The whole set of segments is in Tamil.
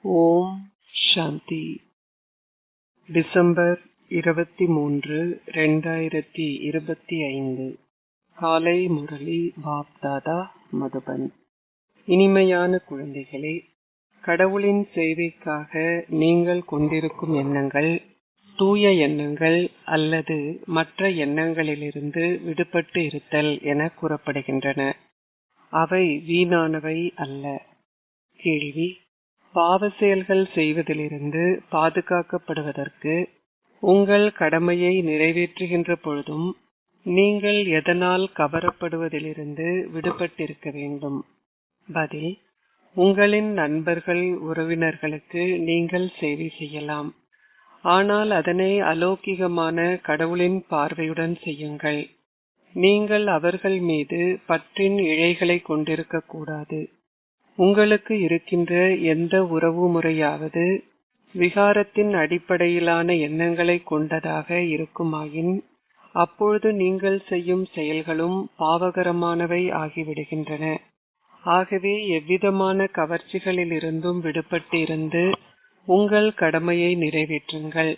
ஓம் சாந்தி. டிசம்பர் 23, 2025. காலை முரளி பாப்தாதா, மதுபன். இனிமையான குழந்தைகளே, கடவுளின் சேவைக்காக நீங்கள் கொண்டிருக்கும் எண்ணங்கள் தூய எண்ணங்கள் அல்லது மற்ற எண்ணங்களிலிருந்து விடுபட்டு இருத்தல் என கூறப்படுகின்றன. அவை வீணானவை அல்ல. கேள்வி: பாவ செயல்கள் செய்வதிலிருந்து பாதுகாக்கப்படுவதற்கு உங்கள் கடமையை நிறைவேற்றுகின்ற பொழுதும் நீங்கள் எதனால் கவரப்படுவதிலிருந்து விடுபட்டிருக்க வேண்டும்? பதில்: உங்களின் நண்பர்கள் உறவினர்களுக்கு நீங்கள் சேவை செய்யலாம். ஆனால் அதனை அலௌகிகமான கடவுளின் பார்வையுடன் செய்யுங்கள். நீங்கள் அவர்கள் மீது பற்றின் இழைகளை கொண்டிருக்க கூடாது. உங்களுக்கு இருக்கின்ற எந்த உறவு முறையாவது விகாரத்தின் அடிப்படையிலான எண்ணங்களை கொண்டதாக இருக்குமாயின் அப்பொழுது நீங்கள் செய்யும் செயல்களும் பாவகரமானவை ஆகிவிடுகின்றன. ஆகவே எவ்விதமான கவர்ச்சிகளில் இருந்தும் விடுபட்டு இருந்து உங்கள் கடமையை நிறைவேற்றுங்கள்.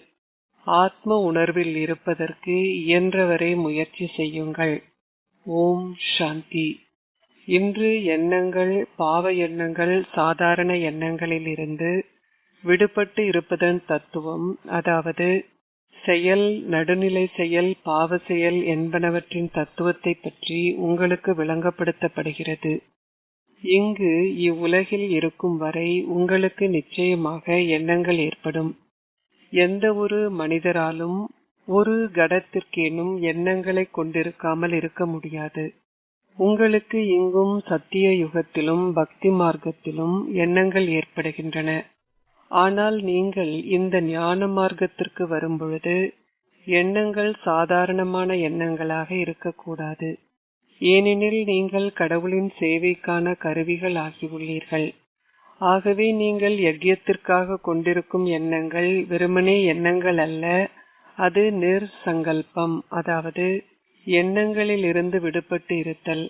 ஆத்ம உணர்வில் இருப்பதற்கு இயன்றவரை முயற்சி செய்யுங்கள். ஓம் சாந்தி. இன்று எண்ணங்கள், பாவ எண்ணங்கள், சாதாரண எண்ணங்களில் இருந்து விடுபட்டு இருப்பதன் தத்துவம், அதாவது செயல், நடுநிலை செயல், பாவ செயல் என்பனவற்றின் தத்துவத்தை பற்றி உங்களுக்கு விளங்கப்படுத்தப்படுகிறது. இங்கு இவ்வுலகில் இருக்கும் வரை உங்களுக்கு நிச்சயமாக எண்ணங்கள் ஏற்படும். எந்த ஒரு மனிதராலும் ஒரு கடத்திற்கேனும் எண்ணங்களை கொண்டிருக்காமல் இருக்க முடியாது. உங்களுக்கு இங்கும் சத்திய யுகத்திலும் பக்தி மார்க்கத்திலும் எண்ணங்கள் ஏற்படுகின்றன. ஆனால் நீங்கள் இந்த ஞான மார்க்கத்திற்கு வரும்பொழுது எண்ணங்கள் சாதாரணமான எண்ணங்களாக இருக்கக்கூடாது. ஏனெனில் நீங்கள் கடவுளின் சேவைக்கான கருவிகள் ஆகியுள்ளீர்கள். ஆகவே நீங்கள் யஜ்யத்திற்காக கொண்டிருக்கும் எண்ணங்கள் வெறுமனே எண்ணங்கள் அல்ல, அது நிர்சங்கல்பம், அதாவது எண்ணங்களில் இருந்து விடுபட்டு இருத்தல்.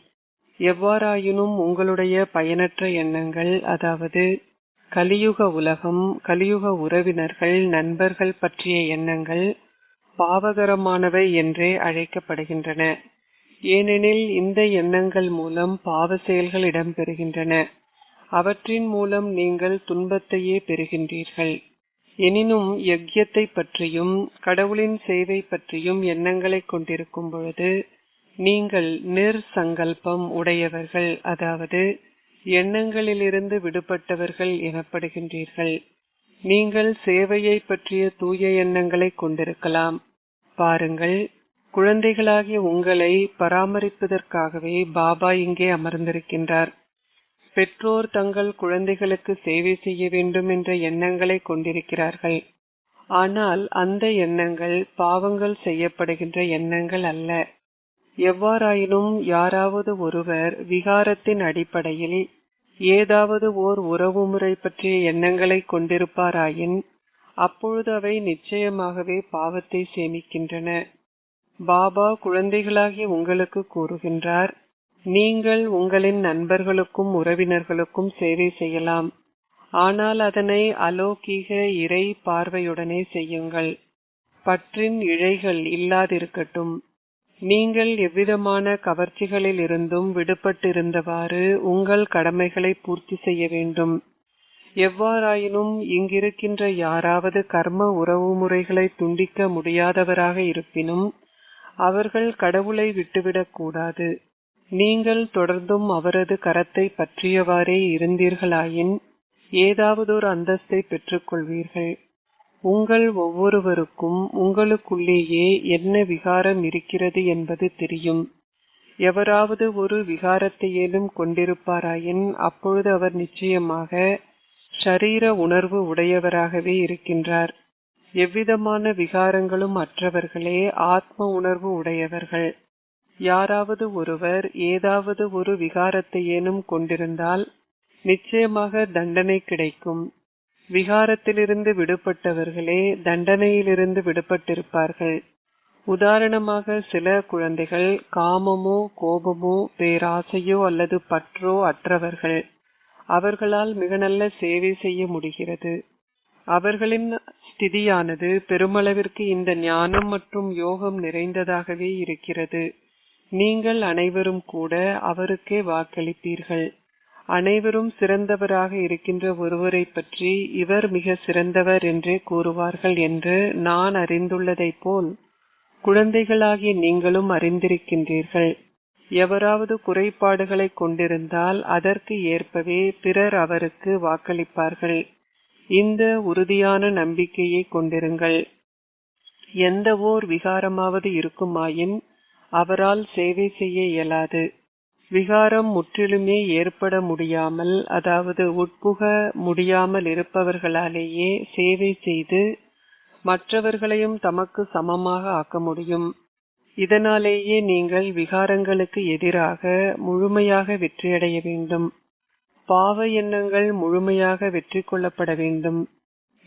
எவ்வாறாயினும் உங்களுடைய பயனற்ற எண்ணங்கள், அதாவது கலியுக உலகம், கலியுக உறவினர்கள், நண்பர்கள் பற்றிய எண்ணங்கள் பாவகரமானவை என்றே அழைக்கப்படுகின்றன. ஏனெனில் இந்த எண்ணங்கள் மூலம் பாவ செயல்கள் இடம்பெறுகின்றன. அவற்றின் மூலம் நீங்கள் துன்பத்தையே பெறுகின்றீர்கள். எனினும் யஜ்யத்தை பற்றியும் கடவுளின் சேவை பற்றியும் எண்ணங்களை கொண்டிருக்கும் பொழுது நீங்கள் நிர்சங்கல்பம் உடையவர்கள், அதாவது எண்ணங்களிலிருந்து விடுபட்டவர்கள் எனப்படுகின்றீர்கள். நீங்கள் சேவையை பற்றிய தூய எண்ணங்களை கொண்டிருக்கலாம். பாருங்கள், குழந்தைகளாகிய உங்களை பராமரிப்பதற்காகவே பாபா இங்கே அமர்ந்திருக்கின்றார். பெற்றோர் தங்கள் குழந்தைகளுக்கு சேவை செய்ய வேண்டும் என்ற எண்ணங்களை கொண்டிருக்கிறார்கள். ஆனால் அந்த எண்ணங்கள் பாவங்கள் செய்யப்படுகின்ற எண்ணங்கள் அல்ல. எவ்வாறாயினும் யாராவது ஒருவர் விகாரத்தின் அடிப்படையில் ஏதாவது ஓர் உறவுமுறை பற்றிய எண்ணங்களை கொண்டிருப்பாராயின் அப்பொழுது அவை நிச்சயமாகவே பாவத்தை சேமிக்கின்றன. பாபா குழந்தைகளாகிய உங்களுக்கு கூறுகின்றார், நீங்கள் உங்களின் நண்பர்களுக்கும் உறவினர்களுக்கும் சேவை செய்யலாம். ஆனால் அதனை அலௌகீக இறை பார்வையுடனே செய்யுங்கள். பற்றின் இழைகள் இல்லாதிருக்கட்டும். நீங்கள் எவ்விதமான கவர்ச்சிகளில் இருந்தும் விடுபட்டிருந்தவாறு உங்கள் கடமைகளை பூர்த்தி செய்ய வேண்டும். எவ்வாறாயினும் இங்கிருக்கின்ற யாராவது கர்ம உறவு முறைகளை துண்டிக்க முடியாதவராக இருப்பினும் அவர்கள் கடவுளை விட்டுவிடக் கூடாது. நீங்கள் தொடர்ந்தும் அவரது கரத்தை பற்றியவாறே இருந்தீர்களாயின் ஏதாவதொரு அந்தஸ்தை பெற்றுக்கொள்வீர்கள். உங்கள் ஒவ்வொருவருக்கும் உங்களுக்குள்ளேயே என்ன விகாரம் இருக்கிறது என்பது தெரியும். எவராவது ஒரு விகாரத்தையேனும் கொண்டிருப்பாராயின் அப்பொழுது அவர் நிச்சயமாக ஷரீர உணர்வு உடையவராகவே இருக்கின்றார். எவ்விதமான விகாரங்களும் அற்றவர்களே ஆத்ம உணர்வு உடையவர்கள். யாராவது ஒருவர் ஏதாவது ஒரு விகாரத்தையேனும் கொண்டிருந்தால் நிச்சயமாக தண்டனை கிடைக்கும். விகாரத்திலிருந்து விடுபட்டவர்களே தண்டனையிலிருந்து விடுபட்டிருப்பார்கள். உதாரணமாக சில குழந்தைகள் காமமோ கோபமோ பேராசையோ அல்லது பற்றோ அற்றவர்கள். அவர்களால் மிக நல்ல சேவை செய்ய முடிகிறது. அவர்களின் ஸ்திதியானது பெருமளவிற்கு இந்த ஞானம் மற்றும் யோகம் நிறைந்ததாகவே இருக்கிறது. நீங்கள் அனைவரும் கூட அவருக்கே வாக்களிப்பீர்கள். அனைவரும் சிறந்தவராக இருக்கின்ற ஒருவரை பற்றி இவர் மிக சிறந்தவர் என்றே கூறுவார்கள் என்று நான் அறிந்துள்ளதைப் போல் குழந்தைகளாகிய நீங்களும் அறிந்திருக்கின்றீர்கள். எவராவது குறைபாடுகளை கொண்டிருந்தால் அதற்கு ஏற்பவே பிறர் அவருக்கு வாக்களிப்பார்கள். இந்த உறுதியான நம்பிக்கையை கொண்டிருங்கள். எந்த ஓர் விகாரமாவது இருக்குமாயின் அவரால் சேவை செய்ய இயலாது. விகாரம் முற்றிலுமே ஏற்பட முடியாமல், அதாவது உட்புக முடியாமல் இருப்பவர்களாலேயே சேவை செய்து மற்றவர்களையும் தமக்கு சமமாக ஆக்க முடியும். இதனாலேயே நீங்கள் விகாரங்களுக்கு எதிராக முழுமையாக வெற்றியடைய வேண்டும். பாவ எண்ணங்கள் முழுமையாக வெற்றி கொள்ளப்பட வேண்டும்.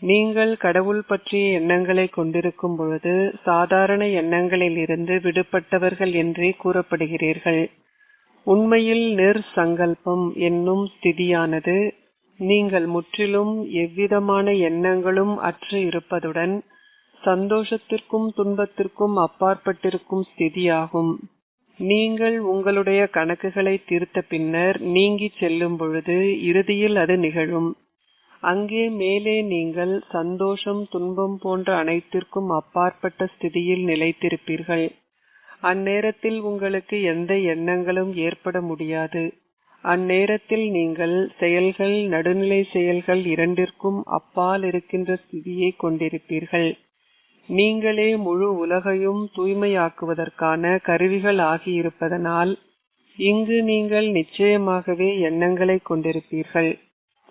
நீங்கள் கடவுள் பற்றிய எண்ணங்களை கொண்டிருக்கும் பொழுது சாதாரண எண்ணங்களில் இருந்து விடுபட்டவர்கள் என்றே கூறப்படுகிறீர்கள். உண்மையில் நிர்சங்கல்பம் என்னும் ஸ்திதியானது நீங்கள் முற்றிலும் எவ்விதமான எண்ணங்களும் அற்று இருப்பதுடன் சந்தோஷத்திற்கும் துன்பத்திற்கும் அப்பாற்பட்டிருக்கும் ஸ்திதியாகும். நீங்கள் உங்களுடைய கணக்குகளை தீர்த்த பின்னர் நீங்கி செல்லும் பொழுது இறுதியில் அது நிகழும். அங்கே மேலே நீங்கள் சந்தோஷம் துன்பம் போன்ற அனைத்திற்கும் அப்பாற்பட்ட ஸ்திதியில் நிலைத்திருப்பீர்கள். அந்நேரத்தில் உங்களுக்கு எந்த எண்ணங்களும் ஏற்பட முடியாது. அந்நேரத்தில் நீங்கள் செயல்கள் நடுநிலை செயல்கள் இரண்டிற்கும் அப்பால் இருக்கின்ற ஸ்திதியை கொண்டிருப்பீர்கள். நீங்களே முழு உலகையும் தூய்மையாக்குவதற்கான கருவிகள் ஆகியிருப்பதனால் இங்கு நீங்கள் நிச்சயமாகவே எண்ணங்களை கொண்டிருப்பீர்கள்.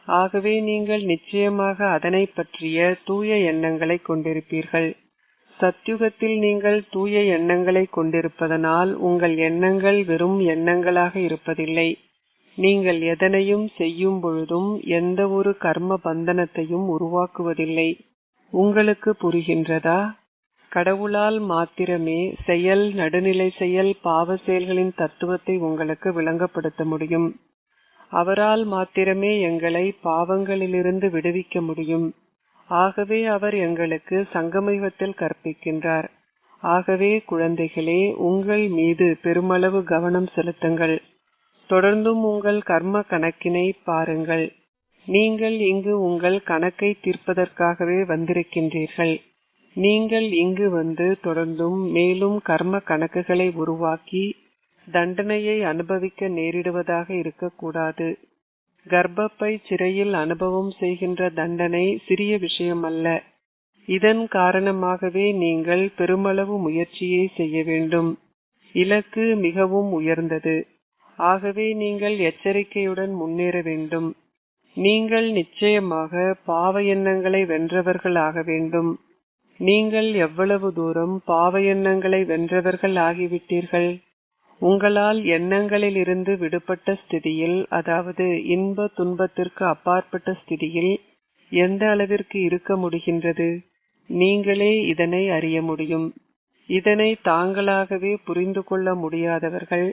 ஆகவே நீங்கள் நிச்சயமாக அதனை பற்றிய தூய எண்ணங்களை கொண்டிருப்பீர்கள். சத்யுகத்தில் நீங்கள் தூய எண்ணங்களை கொண்டிருப்பதனால் உங்கள் எண்ணங்கள் வெறும் எண்ணங்களாக இருப்பதில்லை. நீங்கள் எதனையும் செய்யும் பொழுதும் எந்த ஒரு கர்ம பந்தனத்தையும் உருவாக்குவதில்லை. உங்களுக்கு புரிகின்றதா? கடவுளால் மாத்திரமே செயல் நடுநிலை செயல் பாவ செயல்களின் தத்துவத்தை உங்களுக்கு விளங்கப்படுத்த முடியும். அவரால் மாத்திரமே எங்களை பாவங்களிலிருந்து விடுவிக்க முடியும். ஆகவே அவர் எங்களுக்கு சங்கமயுகத்தில் கற்பிக்கின்றார். ஆகவே குழந்தைகளே, உங்கள் மீது பெருமளவு கவனம் செலுத்துங்கள். தொடர்ந்தும் உங்கள் கர்ம கணக்கினை பாருங்கள். நீங்கள் இங்கு உங்கள் கணக்கை தீர்ப்பதற்காகவே வந்திருக்கின்றீர்கள். நீங்கள் இங்கு வந்து தொடர்ந்தும் மேலும் கர்ம கணக்குகளை உருவாக்கி தண்டனையை அனுபவிக்க நேரிடுவதாக இருக்கக்கூடாது. கர்ப்பப்பை சிறையில் அனுபவம் செய்கின்ற தண்டனை சிறிய விஷயம் அல்ல. இதன் காரணமாகவே நீங்கள் பெருமளவு முயற்சியை செய்ய வேண்டும். இலக்கு மிகவும் உயர்ந்தது. ஆகவே நீங்கள் எச்சரிக்கையுடன் முன்னேற வேண்டும். நீங்கள் நிச்சயமாக பாவ எண்ணங்களை வென்றவர்கள் ஆக வேண்டும். நீங்கள் எவ்வளவு தூரம் பாவ எண்ணங்களை வென்றவர்கள் ஆகிவிட்டீர்கள்? உங்களால் எண்ணங்களில் இருந்து விடுபட்ட ஸ்திதியில், அதாவது இன்ப துன்பத்திற்கு அப்பாற்பட்ட ஸ்திதியில் எந்த அளவிற்கு இருக்க முடிகின்றது? நீங்களே இதனை அறிய முடியும். இதனை தாங்களாகவே புரிந்து கொள்ள முடியாதவர்கள்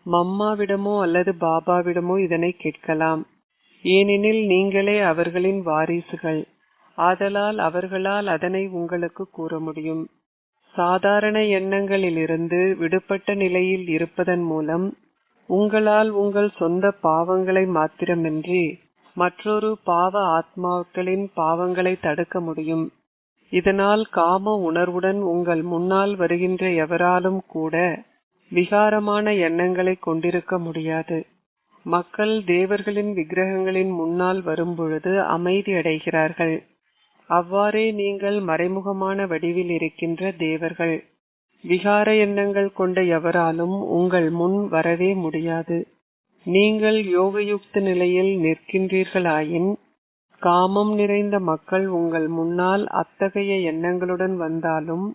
மம்மாவிடமோ அல்லது பாபாவிடமோ இதனை கேட்கலாம். ஏனெனில் நீங்களே அவர்களின் வாரிசுகள். ஆதலால் அவர்களால் அதனை உங்களுக்கு கூற முடியும். சாதாரண எண்ணங்களிலிருந்து விடுபட்ட நிலையில் இருப்பதன் மூலம் உங்களால் உங்கள் சொந்த பாவங்களை மாத்திரமின்றி மற்றொரு பாவ ஆத்மாக்களின் பாவங்களை தடுக்க முடியும். இதனால் காம உணர்வுடன் உங்கள் முன்னால் வருகின்ற எவராலும் கூட விகாரமான எண்ணங்களை கொண்டிருக்க முடியாது. மக்கள் தேவர்களின் விக்கிரகங்களின் முன்னால் வரும்பொழுது அமைதி அடைகிறார்கள். அவ்வாறே நீங்கள் மறைமுகமான வடிவில் இருக்கின்ற தேவர்கள். விகார எண்ணங்கள் கொண்ட எவராலும் உங்கள் முன் வரவே முடியாது. நீங்கள் யோகயுக்த நிலையில் நிற்கின்றீர்களாயின் காமம் நிறைந்த மக்கள் உங்கள் முன்னால் அத்தகைய எண்ணங்களுடன் வந்தாலும்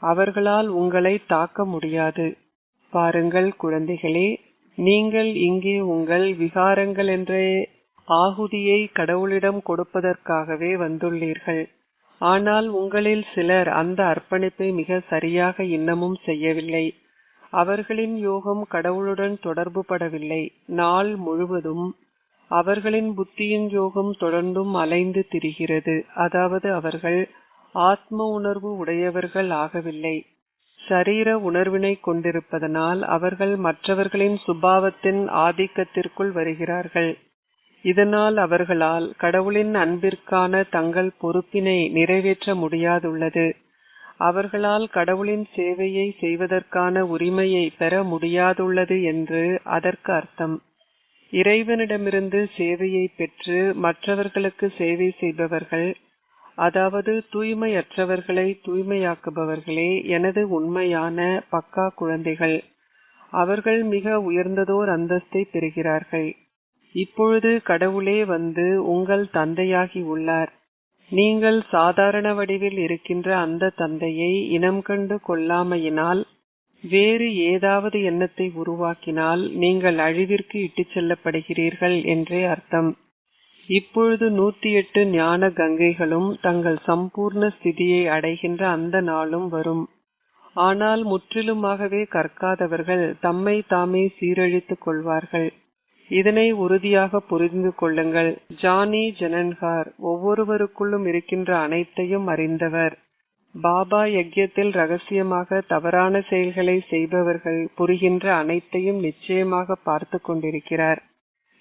அவர்களால் உங்களை தாக்க முடியாது. பாருங்கள் குழந்தைகளே, நீங்கள் இங்கே உங்கள் விகாரங்கள் என்ற ஆகுதியை கடவுளிடம் கொடுப்பதற்காகவே வந்துள்ளீர்கள். ஆனால் உங்களில் சிலர் அந்த அர்ப்பணிப்பை மிக சரியாக இன்னமும் செய்யவில்லை. அவர்களின் யோகம் கடவுளுடன் தொடர்பு படவில்லை. நாள் முழுவதும் அவர்களின் புத்தியின் யோகம் தொடர்ந்தும் அலைந்து திரிகிறது. அதாவது அவர்கள் ஆத்ம உணர்வு உடையவர்கள் ஆகவில்லை. சரீர உணர்வினை கொண்டிருப்பதனால் அவர்கள் மற்றவர்களின் சுபாவத்தின் ஆதிக்கத்திற்குள் வருகிறார்கள். இதனால் அவர்களால் கடவுளின் அன்பிற்கான தங்கள் பொறுப்பினை நிறைவேற்ற முடியாதுள்ளது. அவர்களால் கடவுளின் சேவையை செய்வதற்கான உரிமையை பெற முடியாதுள்ளது என்று அதற்கு அர்த்தம். இறைவனிடமிருந்து சேவையை பெற்று மற்றவர்களுக்கு சேவை செய்பவர்கள், அதாவது தூய்மையற்றவர்களை தூய்மையாக்குபவர்களே எனது உண்மையான பக்கா குழந்தைகள். அவர்கள் மிக உயர்ந்ததோர் அந்தஸ்தை பெறுகிறார்கள். இப்பொழுது கடவுளே வந்து உங்கள் தந்தையாகி உள்ளார். நீங்கள் சாதாரண வடிவில் இருக்கின்ற அந்த தந்தையை இனம் கண்டு கொள்ளாமையினால் வேறு ஏதாவது எண்ணத்தை உருவாக்கினால் நீங்கள் அழிவிற்கு இட்டுச் செல்லப்படுகிறீர்கள் என்றே அர்த்தம். இப்பொழுது 108 ஞான கங்கைகளும் தங்கள் சம்பூர்ண ஸ்திதியை அடைகின்ற அந்த நாளும் வரும். ஆனால் முற்றிலுமாகவே கற்காதவர்கள் தம்மை தாமே சீரழித்துக் கொள்வார்கள். இதனை உறுதியாக புரிந்து கொள்ளுங்கள். ஜானி ஜனன்ஹார் ஒவ்வொருவருக்குள்ளும் இருக்கின்ற அனைத்தையும் அறிந்தவர். பாபா யஜ்யத்தில் ரகசியமாக தவறான செயல்களை செய்பவர்கள் புரிகின்ற அனைத்தையும் நிச்சயமாக பார்த்து கொண்டிருக்கிறார்.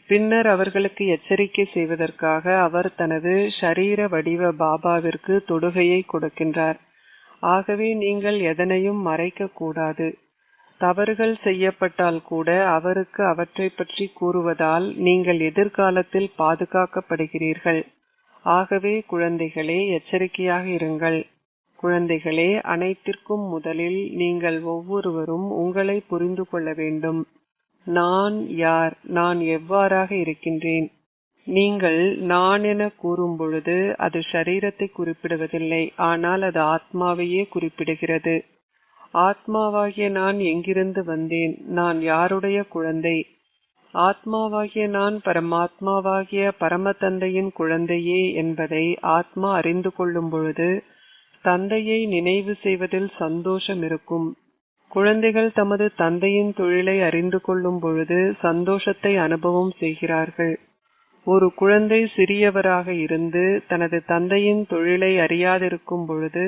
பின்னர் அவர்களுக்கு எச்சரிக்கை செய்வதற்காக அவர் தனது ஷரீர வடிவ பாபாவிற்கு தொடுகையை கொடுக்கின்றார். ஆகவே நீங்கள் எதனையும் மறைக்க கூடாது. தவறுகள் செய்யப்பட்டால் கூட அவருக்கு அவற்றை பற்றி கூறுவதால் நீங்கள் எதிர்காலத்தில் பாதுகாக்கப்படுகிறீர்கள். ஆகவே குழந்தைகளே, எச்சரிக்கையாக இருங்கள். குழந்தைகளே, அனைத்திற்கும் முதலில் நீங்கள் ஒவ்வொருவரும் உங்களை புரிந்து கொள்ள வேண்டும். நான் யார், நான் எவ்வாறாக இருக்கின்றேன். நீங்கள் நான் என கூறும் பொழுது அது ஷரீரத்தை குறிப்பிடுவதில்லை, ஆனால் அது ஆத்மாவையே குறிப்பிடுகிறது. ஆத்மாவாகிய நான் எங்கிருந்து வந்தேன், நான் யாருடைய குழந்தை? ஆத்மாவாகிய நான் பரமாத்மாவாகிய பரம தந்தையின் குழந்தையே என்பதை ஆத்மா அறிந்து கொள்ளும் பொழுது தந்தையை நினைவு செய்வதில் சந்தோஷம் இருக்கும். குழந்தைகள் தமது தந்தையின் தொழிலை அறிந்து கொள்ளும் பொழுது சந்தோஷத்தை அனுபவம் செய்கிறார்கள். ஒரு குழந்தை சிறியவராக இருந்து தனது தந்தையின் தொழிலை அறியாதிருக்கும் பொழுது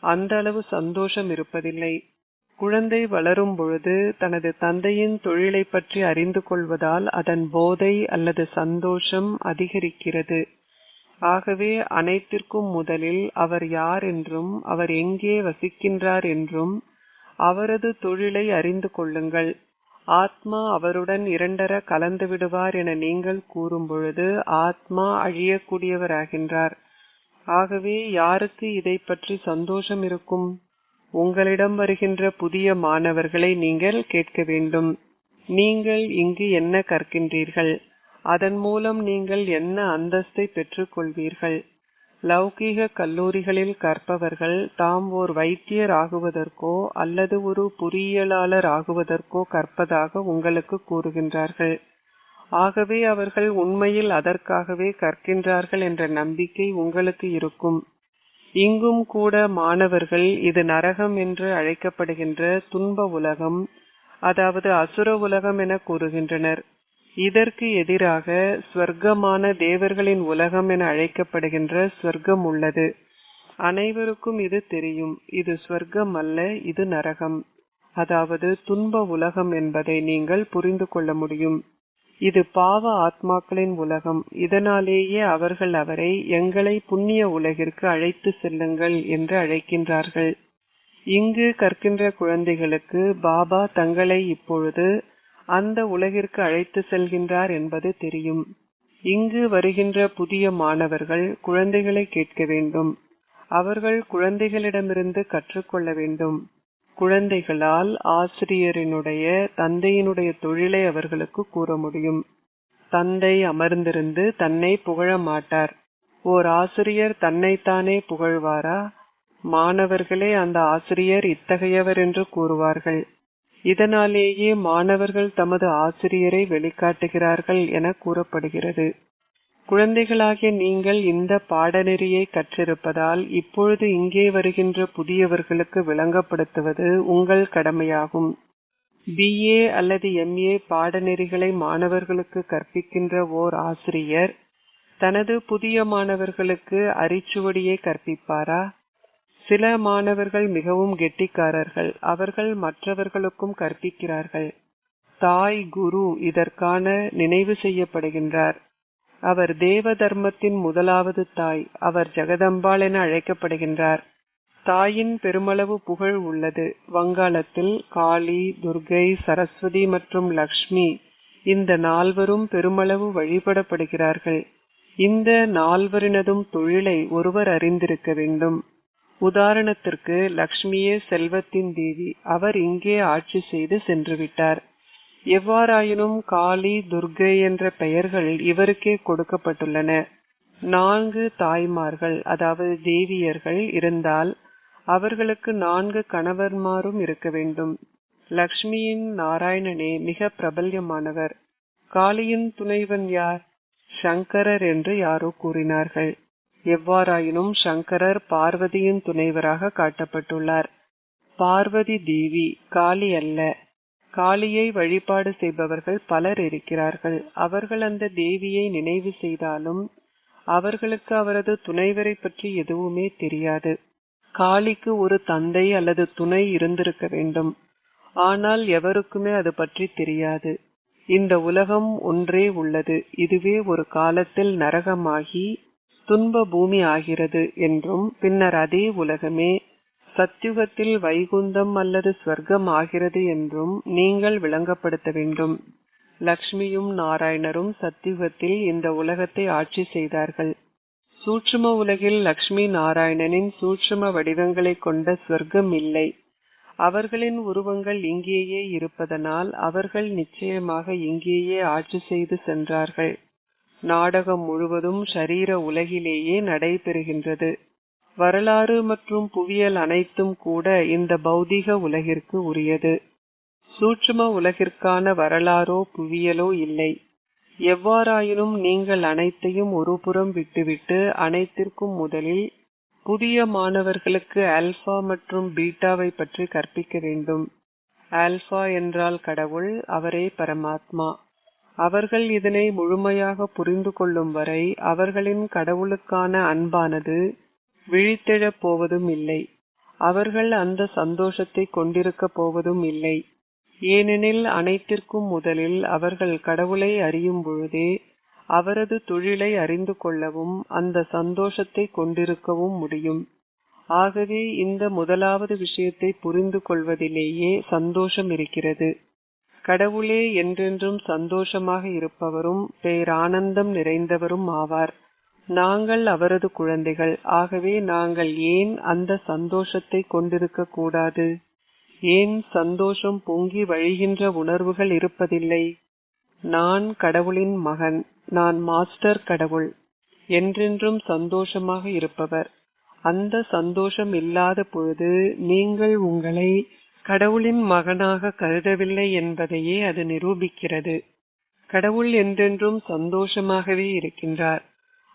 அந்த அளவு சந்தோஷம் இருப்பதில்லை. குழந்தை வளரும் பொழுது தனது தந்தையின் தொழிலை பற்றி அறிந்து கொள்வதால் அதன் போதை அல்லது சந்தோஷம் அதிகரிக்கிறது. ஆகவே அனைத்திற்கும் முதலில் அவர் யார் என்றும் அவர் எங்கே வசிக்கின்றார் என்றும் அவரது தொழிலை அறிந்து கொள்ளுங்கள். ஆத்மா அவருடன் இரண்டர கலந்து விடுவார் என நீங்கள் கூறும் பொழுது ஆத்மா அழியக்கூடியவராகின்றார். ஆகவே யாருக்கு இதை பற்றி சந்தோஷம் இருக்கும்? உங்களிடம் வருகின்ற புதிய மாணவர்களை நீங்கள் கேட்க வேண்டும். நீங்கள் இங்கு என்ன கற்கின்றீர்கள்? அதன் மூலம் நீங்கள் என்ன அந்தஸ்தை பெற்றுக் கொள்வீர்கள்? லௌகீக கல்லூரிகளில் கற்பவர்கள் தாம் ஓர் வைத்தியர் ஆகுவதற்கோ அல்லது ஒரு பொறியியலாளர் ஆகுவதற்கோ கற்பதாக உங்களுக்கு கூறுகின்றார்கள். ஆகவே அவர்கள் உண்மையில் அதற்காகவே கற்கின்றார்கள் என்ற நம்பிக்கை உங்களுக்கு இருக்கும். இங்கும் கூட மாணவர்கள் இது நரகம் என்று அழைக்கப்படுகின்ற துன்ப உலகம், அதாவது அசுர உலகம் என கூறுகின்றனர். இதற்கு எதிராக ஸ்வர்க்கமான தேவர்களின் உலகம் என அழைக்கப்படுகின்ற ஸ்வர்க்கம் உள்ளது. அனைவருக்கும் இது தெரியும். இது ஸ்வர்க்கம் அல்ல, இது நரகம், அதாவது துன்ப உலகம் என்பதை நீங்கள் புரிந்து கொள்ள முடியும். இது பாவ ஆத்மாக்களின் உலகம். இதனாலேயே அவர்கள் அவரை எங்களை புண்ணிய உலகிற்கு அழைத்து செல்லுங்கள் என்று அழைக்கின்றார்கள். இங்கு கற்கின்ற குழந்தைகளுக்கு பாபா தங்களை இப்பொழுது அந்த உலகிற்கு அழைத்து செல்கின்றார் என்பது தெரியும். இங்கு வருகின்ற புதிய மாணவர்கள் குழந்தைகளை கேட்க வேண்டும். அவர்கள் குழந்தைகளிடமிருந்து கற்றுக்கொள்ள வேண்டும். குழந்தைகளால் ஆசிரியரினுடைய தந்தையினுடைய தொழிலை அவர்களுக்கு கூற முடியும். தந்தை அமர்ந்திருந்து தன்னை புகழ மாட்டார். ஓர் ஆசிரியர் தன்னைத்தானே புகழ்வாரா? மாணவர்களே அந்த ஆசிரியர் இத்தகையவர் என்று கூறுவார்கள். இதனாலேயே மாணவர்கள் தமது ஆசிரியரை வெளிக்காட்டுகிறார்கள் என கூறப்படுகிறது. குழந்தைகளாகிய நீங்கள் இந்த பாடநெறியை கற்றிருப்பதால் இப்பொழுது இங்கே வருகின்ற புதியவர்களுக்கு விளங்கப்படுத்துவது உங்கள் கடமையாகும். BA அல்லது MA பாடநெறிகளை மாணவர்களுக்கு கற்பிக்கின்ற ஓர் ஆசிரியர் தனது புதிய மாணவர்களுக்கு அரிச்சுவடியை கற்பிப்பாரா? சில மாணவர்கள் மிகவும் கெட்டிக்காரர்கள். அவர்கள் மற்றவர்களுக்கும் கற்பிக்கிறார்கள். தாய் குரு இதற்கான நினைவு செய்யப்படுகின்றார். அவர் தேவ தர்மத்தின் முதலாவது தாய். அவர் ஜெகதம்பாள் என அழைக்கப்படுகின்றார். தாயின் பெருமளவு புகழ் உள்ளது. வங்காளத்தில் காளி, துர்கை, சரஸ்வதி மற்றும் லக்ஷ்மி இந்த நால்வரும் பெருமளவு வழிபடப்படுகிறார்கள். இந்த நால்வரினதும் தொழிலை ஒருவர் அறிந்திருக்க வேண்டும். உதாரணத்திற்கு லக்ஷ்மியே செல்வத்தின் தேவி. அவர் இங்கே ஆட்சி செய்து சென்றுவிட்டார். எவ்வாறாயினும் காளி, துர்கை என்ற பெயர்கள் இவருக்கே கொடுக்கப்பட்டுள்ளன. 4 தாய்மார்கள் அதாவது தேவியர்கள் இருந்தால் அவர்களுக்கு 4 கணவன்மாரும் இருக்க வேண்டும். லக்ஷ்மியின் நாராயணனே மிக பிரபல்யமானவர். காளியின் துணைவன் யார்? சங்கரர் என்று யாரோ கூறினார்கள். எவ்வாறாயினும் சங்கரர் பார்வதியின் துணைவராக காட்டப்பட்டுள்ளார். பார்வதி தேவி, காளி அல்ல. காளியை வழிபாடு செய்பவர்கள் பலர் இருக்கிறார்கள். அவர்கள் அந்த தேவியை நினைவு செய்தாலும் அவர்களுக்கு அவரது துணைவரை பற்றி எதுவுமே தெரியாது. காளிக்கு ஒரு தந்தை அல்லது துணை இருந்திருக்க வேண்டும். ஆனால் எவருக்குமே அது பற்றி தெரியாது. இந்த உலகம் ஒன்றே உள்ளது. இதுவே ஒரு காலத்தில் நரகமாகி துன்ப பூமி ஆகிறது என்றும் பின்னர் அதே உலகமே சத்யுகத்தில் வைகுந்தம் அல்லது ஸ்வர்க்கம் ஆகிறது என்றும் நீங்கள் விளங்கப்படுத்த வேண்டும். லக்ஷ்மியும் நாராயணரும் சத்யுகத்தில் இந்த உலகத்தை ஆட்சி செய்தார்கள். சூட்சும உலகில் லக்ஷ்மி நாராயணனின் சூட்சும வடிவங்களை கொண்ட ஸ்வர்க்கம் இல்லை. அவர்களின் உருவங்கள் இங்கேயே இருப்பதனால் அவர்கள் நிச்சயமாக இங்கேயே ஆட்சி செய்து சென்றார்கள். நாடகம் முழுவதும் ஷரீர உலகிலேயே நடைபெறுகின்றது. வரலாறு மற்றும் புவியியல் அனைத்தும் கூட இந்த பௌதிக உலகிற்கு உரியது. சூட்சும உலகிற்கான வரலாறோ புவியியலோ இல்லை. எவ்வாறாயினும் நீங்கள் அனைத்தையும் ஒரு புறம் விட்டுவிட்டு அனைத்திற்கும் முதலில் புதிய மாணவர்களுக்கு ஆல்பா மற்றும் பீட்டாவை பற்றி கற்பிக்க வேண்டும். ஆல்பா என்றால் கடவுள், அவரே பரமாத்மா. அவர்கள் இதனை முழுமையாக புரிந்து கொள்ளும் வரை அவர்களின் கடவுளுக்கான அன்பானது விழித்தெழப் போவதும் இல்லை. அவர்கள் அந்த சந்தோஷத்தை கொண்டிருக்க போவதும் இல்லை. ஏனெனில் அனைத்திற்கும் முதலில் அவர்கள் கடவுளை அறியும் பொழுதே அவரது தொழிலை அறிந்து கொள்ளவும் அந்த சந்தோஷத்தை கொண்டிருக்கவும் முடியும். ஆகவே இந்த முதலாவது விஷயத்தை புரிந்து கொள்வதிலேயே சந்தோஷம் இருக்கிறது. கடவுளே என்றென்றும் சந்தோஷமாக இருப்பவரும் பேரானந்தம் நிறைந்தவரும் ஆவார். நாங்கள் அவரது குழந்தைகள். ஆகவே நாங்கள் ஏன் அந்த சந்தோஷத்தை கொண்டிருக்க கூடாது? ஏன் சந்தோஷம் பொங்கி வழிகின்ற உணர்வுகள் இருப்பதில்லை? நான் கடவுளின் மகன், நான் மாஸ்டர் கடவுள், என்றென்றும் சந்தோஷமாக இருப்பவர். அந்த சந்தோஷம் இல்லாத பொழுது நீங்கள் உங்களை கடவுளின் மகனாக கருதவில்லை என்பதையே அது நிரூபிக்கிறது. கடவுள் என்றென்றும் சந்தோஷமாகவே இருக்கின்றார்.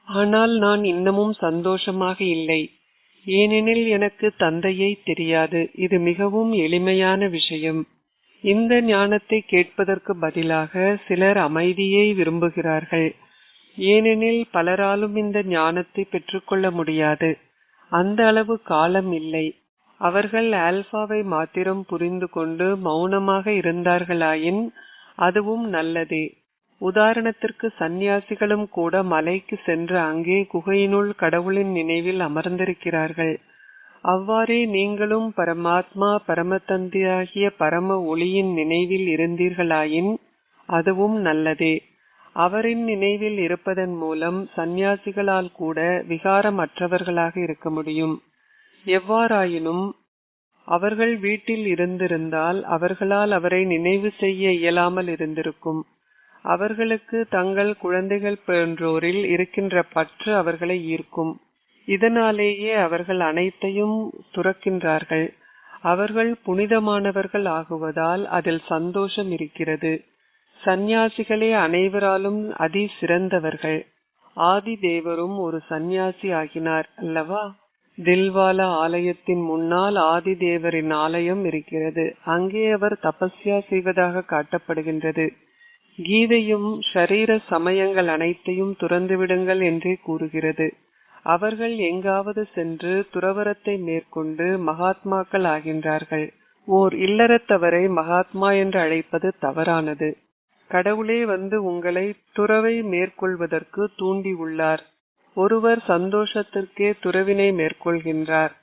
ஆனால் நான் இன்னமும் சந்தோஷமாக இல்லை. ஏனெனில் எனக்கு தந்தையை தெரியாது. இது மிகவும் எளிமையான விஷயம். இந்த ஞானத்தை கேட்பதற்கு பதிலாக சிலர் அமைதியை விரும்புகிறார்கள். ஏனெனில் பலராலும் இந்த ஞானத்தை பெற்றுக்கொள்ள முடியாது. அந்த அளவு காலம் இல்லை. அவர்கள் ஆல்பாவை மாத்திரம் புரிந்து கொண்டு மௌனமாக இருந்தார்களாயின் அதுவும் நல்லதே. உதாரணத்திற்கு சந்நியாசிகளும் கூட மலைக்கு சென்று அங்கே குகையினுள் கடவுளின் நினைவில் அமர்ந்திருக்கிறார்கள். அவ்வாறே நீங்களும் பரமாத்மா பரமதந்தையாகிய பரம ஒளியின் நினைவில் இருந்தீர்களாயின் அதுவும் நல்லதே. அவரின் நினைவில் இருப்பதன் மூலம் சந்நியாசிகளால் கூட விகாரமற்றவர்களாக இருக்க முடியும். எவ்வாறாயினும் அவர்கள் வீட்டில் இருந்திருந்தால் அவர்களால் அவரை நினைவு செய்ய இயலாமல் இருந்திருக்கும். அவர்களுக்கு தங்கள் குழந்தைகள் போன்றோரில் இருக்கின்ற பற்று அவர்களை ஈர்க்கும். இதனாலேயே அவர்கள் அனைத்தையும் துறக்கின்றார்கள். அவர்கள் புனிதமானவர்கள் ஆகுவதால் அதில் சந்தோஷம் இருக்கிறது. சந்நியாசிகளே அனைவராலும் சிறந்தவர்கள். ஆதி தேவரும் ஒரு சந்நியாசி ஆகினார் அல்லவா? தில்வாலா ஆலயத்தின் முன்னால் ஆதி தேவரின் ஆலயம் இருக்கிறது. அங்கே அவர் தபஸ்யா செய்வதாக காட்டப்படுகின்றது. கீதையும் ஷரீர சமயங்கள் அனைத்தையும் துறந்துவிடுங்கள் என்றே கூறுகிறது. அவர்கள் எங்காவது சென்று துறவரத்தை மேற்கொண்டு மகாத்மாக்கள் ஆகின்றார்கள். ஓர் இல்லறத்தவரை மகாத்மா என்று அழைப்பது தவறானது. கடவுளே வந்து உங்களை துறவை மேற்கொள்வதற்கு தூண்டி உள்ளார். ஒருவர் சந்தோஷத்திற்கே துறவினை மேற்கொள்கின்றார்.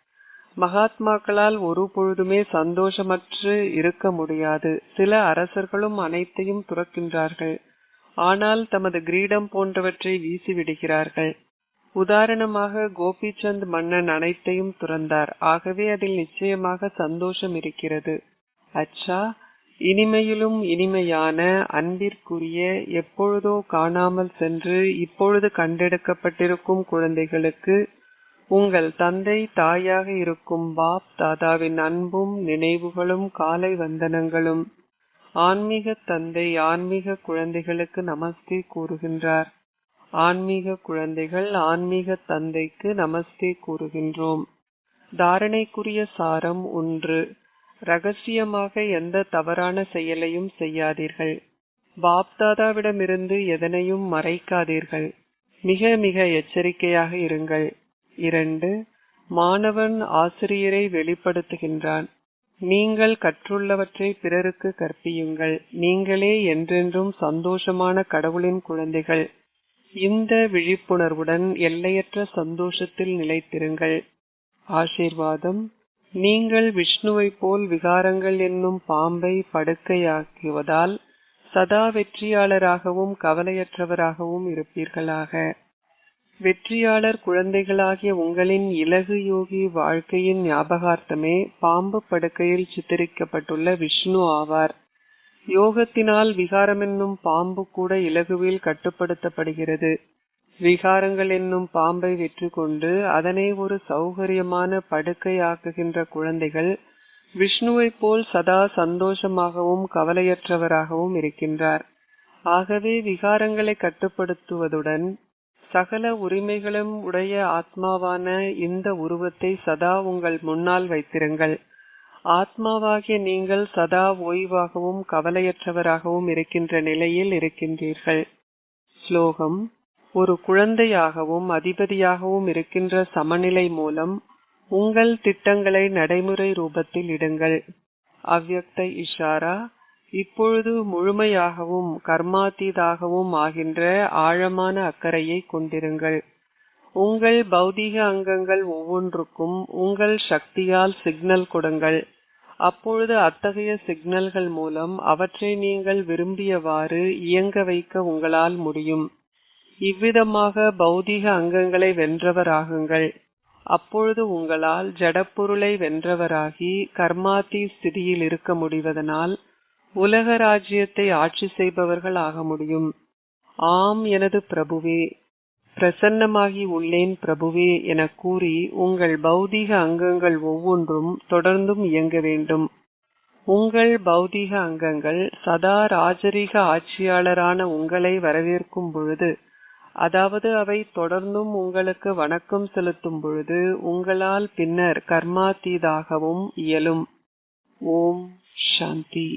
மகாத்மாக்களால் ஒரு பொழுதுமே சந்தோஷமற்று இருக்க முடியாது. சில அரசர்களும் அனைத்தையும் துறக்கின்றார்கள். ஆனால் தமது கிரீடம் போன்றவற்றை வீசிவிடுகிறார்கள். உதாரணமாக கோபிச்சந்த் மன்னன் அனைத்தையும் துறந்தார். ஆகவே அதில் நிச்சயமாக சந்தோஷம் இருக்கிறது. அச்சா, இனிமையிலும் இனிமையான அன்பிற்குரிய எப்பொழுதோ காணாமல் சென்று இப்பொழுது கண்டெடுக்கப்பட்டிருக்கும் குழந்தைகளுக்கு உங்கள் தந்தை தாயாக இருக்கும் பாப் தாதாவின் அன்பும் நினைவுகளும் காலை வந்தனங்களும். ஆன்மீக தந்தை ஆன்மீக குழந்தைகளுக்கு நமஸ்தே கூறுகின்றார். ஆன்மீக குழந்தைகள் ஆன்மீக தந்தைக்கு நமஸ்தே கூறுகின்றோம். தாரணைக்குரிய சாரம் 1. ரகசியமாக எந்த தவறான செயலையும் செய்யாதீர்கள். பாப்தாதாவிடமிருந்து எதனையும் மறைக்காதீர்கள். மிக மிக எச்சரிக்கையாக இருங்கள். 2. மாணவன் ஆசிரியரை வெளிப்படுத்துகின்றான். நீங்கள் கற்றுள்ளவற்றை பிறருக்கு கற்பியுங்கள். நீங்களே என்றென்றும் சந்தோஷமான கடவுளின் குழந்தைகள். இந்த விழிப்புணர்வுடன் எல்லையற்ற சந்தோஷத்தில் நிலைத்திருங்கள். ஆசீர்வாதம். நீங்கள் விஷ்ணுவை போல் விகாரங்கள் என்னும் பாம்பை படுக்கையாக்குவதால் சதா வெற்றியாளராகவும் கவலையற்றவராகவும் இருப்பீர்களாக. வெற்றியாளர் குழந்தைகளாகிய உங்களின் இலகு யோகி வாழ்க்கையின் ஞாபகார்த்தமே பாம்பு படுக்கையில் சித்தரிக்கப்பட்டுள்ள விஷ்ணு ஆவார். யோகத்தினால் விகாரம் என்னும் பாம்பு கூட இலகுவில் கட்டுப்படுத்தப்படுகிறது. விகாரங்கள் என்னும் பாம்பை வெற்றி கொண்டு அதனை ஒரு சௌகரியமான படுக்கை ஆக்குகின்ற குழந்தைகள் விஷ்ணுவை போல் சதா சந்தோஷமாகவும் கவலையற்றவராகவும் இருக்கின்றார். ஆகவே விகாரங்களை கட்டுப்படுத்துவதுடன் சகல உரிமைகளும் உடைய ஆத்மாவான இந்த உருவத்தை சதா உங்கள் முன்னால் வைத்திருங்கள். ஆத்மாவாகிய நீங்கள் சதா ஓய்வாகவும் கவலையற்றவராகவும் இருக்கின்ற நிலையில் இருக்கின்றீர்கள். ஸ்லோகம். ஒரு குழந்தையாகவும் அதிபதியாகவும் இருக்கின்ற சமநிலை மூலம் உங்கள் திட்டங்களை நடைமுறை ரூபத்தில் இடுங்கள். அவ்யக்த இஷாரா. இப்பொழுது முழுமையாகவும் கர்மாதீதாகவும் ஆகின்ற ஆழமான அக்கறையை கொண்டிருங்கள். உங்கள் பௌதீக அங்கங்கள் ஒவ்வொன்றுக்கும் உங்கள் சக்தியால் சிக்னல் கொடுங்கள். அப்பொழுது அத்தகைய சிக்னல்கள் மூலம் அவற்றை நீங்கள் விரும்பியவாறு இயங்க வைக்க உங்களால் முடியும். இவ்விதமாக பௌதீக அங்கங்களை வென்றவராகுங்கள். அப்பொழுது உங்களால் ஜடப்பொருளை வென்றவராகி கர்மாதி ஸ்திதியில் இருக்க முடிவதனால் உலக ராஜ்யத்தை ஆட்சி செய்பவர்கள் ஆக முடியும். ஆம் எனது பிரபுவே, பிரசன்னமாகி உள்ளேன் பிரபுவே என கூறி உங்கள் பௌதீக அங்கங்கள் ஒவ்வொன்றும் தொடர்ந்தும் இயங்க வேண்டும். உங்கள் பௌதீக அங்கங்கள் சதா ராஜரீக ஆட்சியாளரான உங்களை வரவேற்கும் பொழுது, அதாவது அவை தொடர்ந்தும் உங்களுக்கு வணக்கம் செலுத்தும் பொழுது உங்களால் பின்னர் கர்மாதீதாகவும் இயலும். ஓம் சாந்தி.